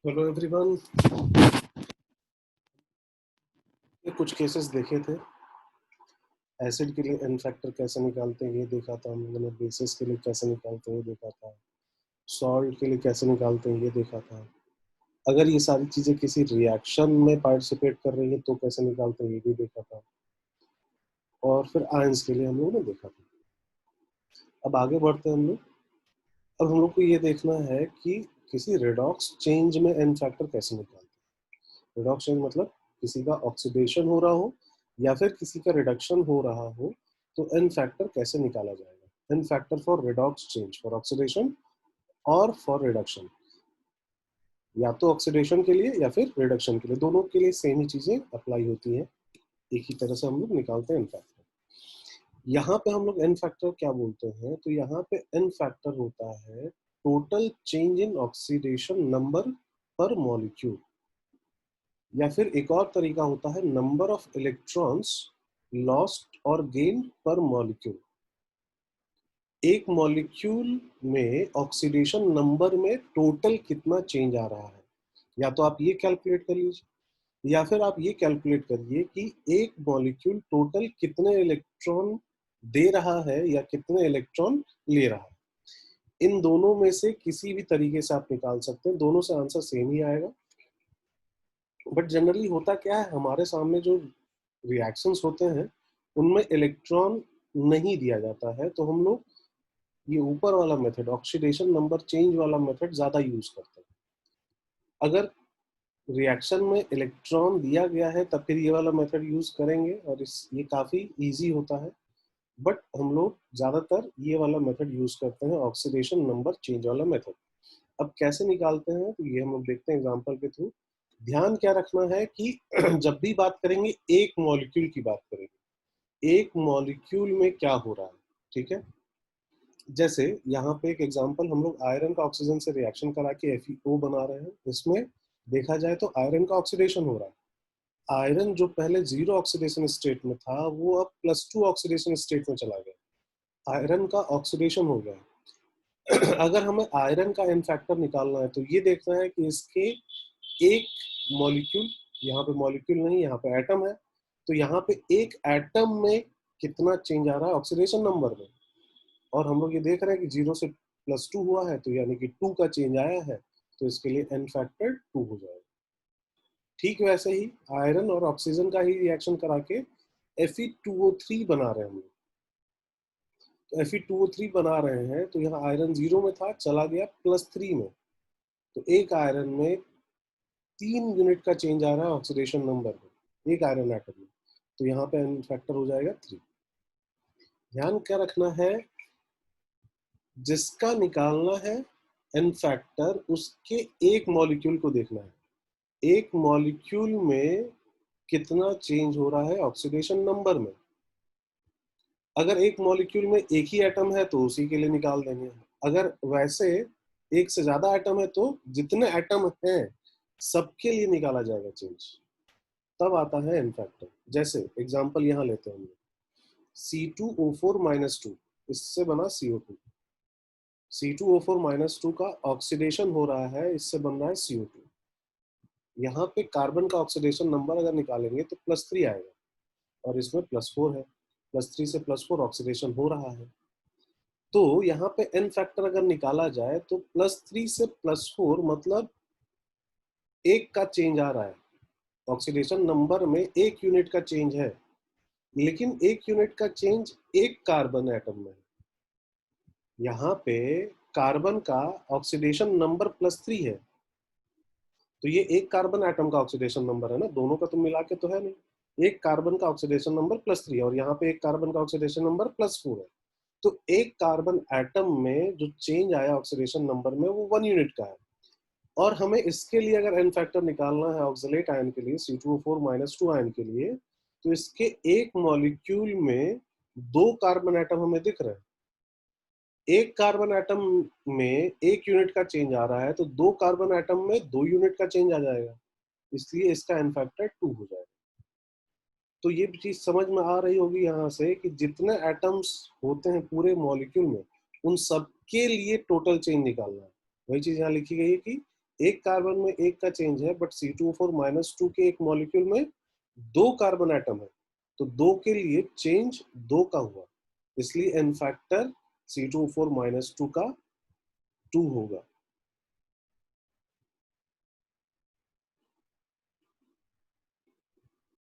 Hello everyone. ये कुछ cases देखे थे। एसिड के लिए एन फैक्टर कैसे निकालते हैं ये देखा था हम लोगों ने। बेसिस के लिए कैसे निकालते हैं ये देखा था। सॉल्ट के लिए कैसे निकालते हैं ये देखा था। अगर ये सारी चीजें किसी रिएक्शन में पार्टिसिपेट कर रही है तो कैसे निकालते हैं ये भी देखा था। और फिर आयंस के लिए हम लोगों ने देखा था। अब आगे बढ़ते हैं हम लोग। अब हम लोग को ये देखना है कि किसी रेडॉक्स चेंज में एन फैक्टर कैसे निकालते हैं। रेडॉक्स चेंज मतलब किसी का ऑक्सीडेशन हो रहा हो या फिर किसी का रिडक्शन हो रहा हो तो एन फैक्टर कैसे निकाला जाएगा। N factor for redox change, for oxidation और फॉर रिडक्शन। या तो ऑक्सीडेशन के लिए या फिर रिडक्शन के लिए, दोनों के लिए सेम ही चीजें अप्लाई होती हैं। एक ही तरह से हम लोग निकालते हैं एन फैक्टर। यहाँ पे हम लोग एन फैक्टर क्या बोलते हैं, तो यहाँ पे एन फैक्टर होता है total change in oxidation number पर मॉलिक्यूल, या फिर एक और तरीका होता है नंबर ऑफ इलेक्ट्रॉन्स लॉस्ट और गेन पर मॉलिक्यूल। एक मॉलिक्यूल में ऑक्सीडेशन नंबर में टोटल कितना चेंज आ रहा है, या तो आप ये कैलकुलेट कर लीजिए या फिर आप ये कैलकुलेट करिए कि एक मॉलिक्यूल टोटल कितने इलेक्ट्रॉन दे रहा है या कितने इलेक्ट्रॉन ले रहा है। इन दोनों में से किसी भी तरीके से आप निकाल सकते हैं, दोनों से आंसर सेम ही आएगा। बट जनरली होता क्या है, हमारे सामने जो रिएक्शंस होते हैं उनमें इलेक्ट्रॉन नहीं दिया जाता है, तो हम लोग ये ऊपर वाला मेथड, ऑक्सीडेशन नंबर चेंज वाला मेथड ज्यादा यूज करते हैं। अगर रिएक्शन में इलेक्ट्रॉन दिया गया है तब फिर ये वाला मेथड यूज करेंगे और ये काफी इजी होता है। बट हम लोग ज्यादातर ये वाला मेथड यूज करते हैं, ऑक्सीडेशन नंबर चेंज वाला मेथड। अब कैसे निकालते हैं तो ये हम लोग देखते हैं एग्जांपल के थ्रू। ध्यान क्या रखना है कि जब भी बात करेंगे एक मॉलिक्यूल की बात करेंगे, एक मॉलिक्यूल में क्या हो रहा है, ठीक है। जैसे यहाँ पे एक एग्जांपल, हम लोग आयरन का ऑक्सीजन से रिएक्शन करा के FeO बना रहे हैं। इसमें देखा जाए तो आयरन का ऑक्सीडेशन हो रहा है। आयरन जो पहले 0 ऑक्सीडेशन स्टेट में था वो अब +2 ऑक्सीडेशन स्टेट में चला गया। आयरन का ऑक्सीडेशन हो गया। अगर हमें आयरन का एन फैक्टर निकालना है तो ये देखना है कि इसके एक मॉलिक्यूल, यहाँ पे मॉलिक्यूल नहीं यहाँ पे एटम है, तो यहाँ पे एक एटम में कितना चेंज आ रहा है ऑक्सीडेशन नंबर में। और हम लोग ये देख रहे हैं कि 0 से +2 हुआ है तो यानी कि 2 का चेंज आया है, तो इसके लिए एन फैक्टर 2 हो जाएगा। ठीक वैसे ही आयरन और ऑक्सीजन का ही रिएक्शन करा के Fe2O3 बना रहे हैं हम लोग। तो Fe2O3 बना रहे हैं तो यहाँ आयरन 0 में था, चला गया +3 में, तो एक आयरन में 3 यूनिट का चेंज आ रहा है ऑक्सीडेशन नंबर में, एक आयरन एटम में, तो यहाँ पे एन फैक्टर हो जाएगा 3। ध्यान क्या रखना है, जिसका निकालना है एन फैक्टर उसके एक मॉलिक्यूल को देखना है। एक मॉलिक्यूल में कितना चेंज हो रहा है ऑक्सीडेशन नंबर में। अगर एक मॉलिक्यूल में एक ही एटम है तो उसी के लिए निकाल देंगे। अगर वैसे एक से ज्यादा एटम है तो जितने एटम हैं सबके लिए निकाला जाएगा चेंज, तब आता है एन फैक्टर। जैसे एग्जांपल यहाँ लेते हैं हम C2O4-2, इससे बना CO2। C2O4-2 का ऑक्सीडेशन हो रहा है, इससे बन रहा है CO2। यहाँ पे कार्बन का ऑक्सीडेशन नंबर अगर निकालेंगे तो +3 आएगा और इसमें +4 है, +3 से +4 ऑक्सीडेशन हो रहा है। तो यहाँ पे एन फैक्टर अगर निकाला जाए तो +3 से +4 मतलब एक का चेंज आ रहा है। ऑक्सीडेशन नंबर में एक यूनिट का चेंज है, लेकिन एक यूनिट का चेंज एक कार्बन एटम में। यहाँ पे कार्बन का ऑक्सीडेशन नंबर +3 है, तो ये एक कार्बन एटम का ऑक्सीडेशन नंबर है ना, दोनों का तो मिला के तो है नहीं। एक कार्बन का ऑक्सीडेशन नंबर +3 और यहाँ पे एक कार्बन का ऑक्सीडेशन नंबर +4 है। तो एक कार्बन एटम में जो चेंज आया ऑक्सीडेशन नंबर में वो 1 यूनिट का है। और हमें इसके लिए अगर एन फैक्टर निकालना है ऑक्सलेट आयन के लिए, C2O4-2 आयन के लिए, तो इसके एक मॉलिक्यूल में 2 कार्बन एटम हमें दिख रहे हैं। एक कार्बन एटम में 1 यूनिट का चेंज आ रहा है तो 2 कार्बन एटम में 2 यूनिट का चेंज आ जाएगा, इसलिए इसका एन फैक्टर 2 हो जाएगा। तो ये चीज समझ में आ रही होगी यहाँ से कि जितने एटम्स होते हैं पूरे मॉलिक्यूल में उन सबके लिए टोटल चेंज निकालना है। वही चीज यहाँ लिखी गई है कि एक कार्बन में एक का चेंज है, बट C2O4-2 के एक मॉलिक्यूल में 2 कार्बन एटम है, तो 2 के लिए चेंज 2 का हुआ, इसलिए एन फैक्टर C2O4-2 का 2 होगा।